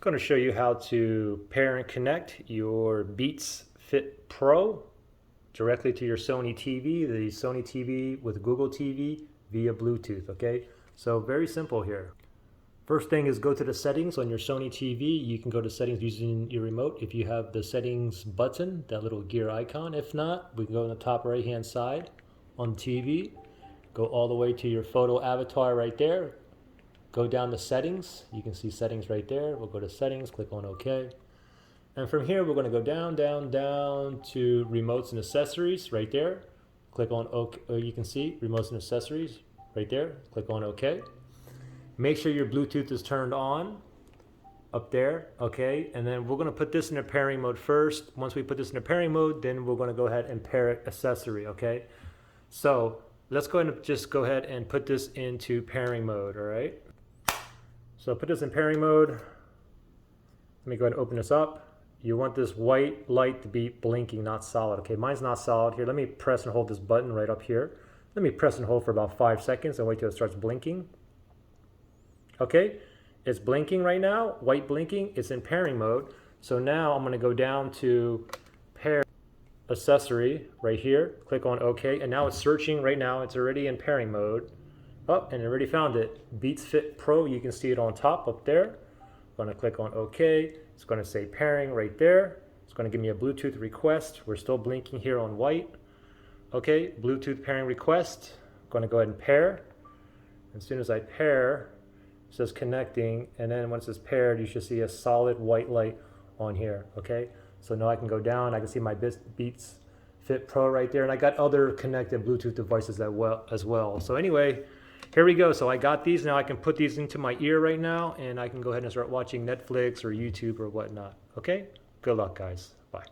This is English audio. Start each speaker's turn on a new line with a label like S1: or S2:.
S1: Going to show you how to pair and connect your Beats Fit Pro directly to your Sony TV, the Sony TV with Google TV via Bluetooth, okay? So very simple here. First thing is go to the settings on your Sony TV. You can go to settings using your remote if you have the settings button, that little gear icon. If not, we can go on the top right hand side on TV, go all the way to your photo avatar right there. Go down to settings, you can see settings right there. We'll go to settings, click on OK. And from here, we're going to go down, down, down to remotes and accessories right there. Click on OK, you can see remotes and accessories right there. Click on OK. Make sure your Bluetooth is turned on up there, okay? And then we're going to put this in a pairing mode first. Once we put this in a pairing mode, then we're going to go ahead and pair it accessory, okay? So let's go ahead and just go ahead and put this into pairing mode, all right? So put this in pairing mode. Let me go ahead and open this up. You want this white light to be blinking, not solid. Okay, mine's not solid here. Let me press and hold this button right up here. Let me press and hold for about 5 seconds and wait till it starts blinking. Okay, it's blinking right now, white blinking. It's in pairing mode. So now I'm going to go down to pair accessory right here. Click on OK, and now it's searching right now. It's already in pairing mode. Oh, and I already found it. Beats Fit Pro, you can see it on top up there. I'm going to click on OK. It's going to say pairing right there. It's going to give me a Bluetooth request. We're still blinking here on white. Okay, Bluetooth pairing request. I'm going to go ahead and pair. As soon as I pair, it says connecting, and then once it's paired, you should see a solid white light on here. Okay, so now I can go down. I can see my Beats Fit Pro right there, and I got other connected Bluetooth devices as well. So anyway, here we go. So I got these. Now I can put these into my ear right now, and I can go ahead and start watching Netflix or YouTube or whatnot. Okay, good luck, guys. Bye.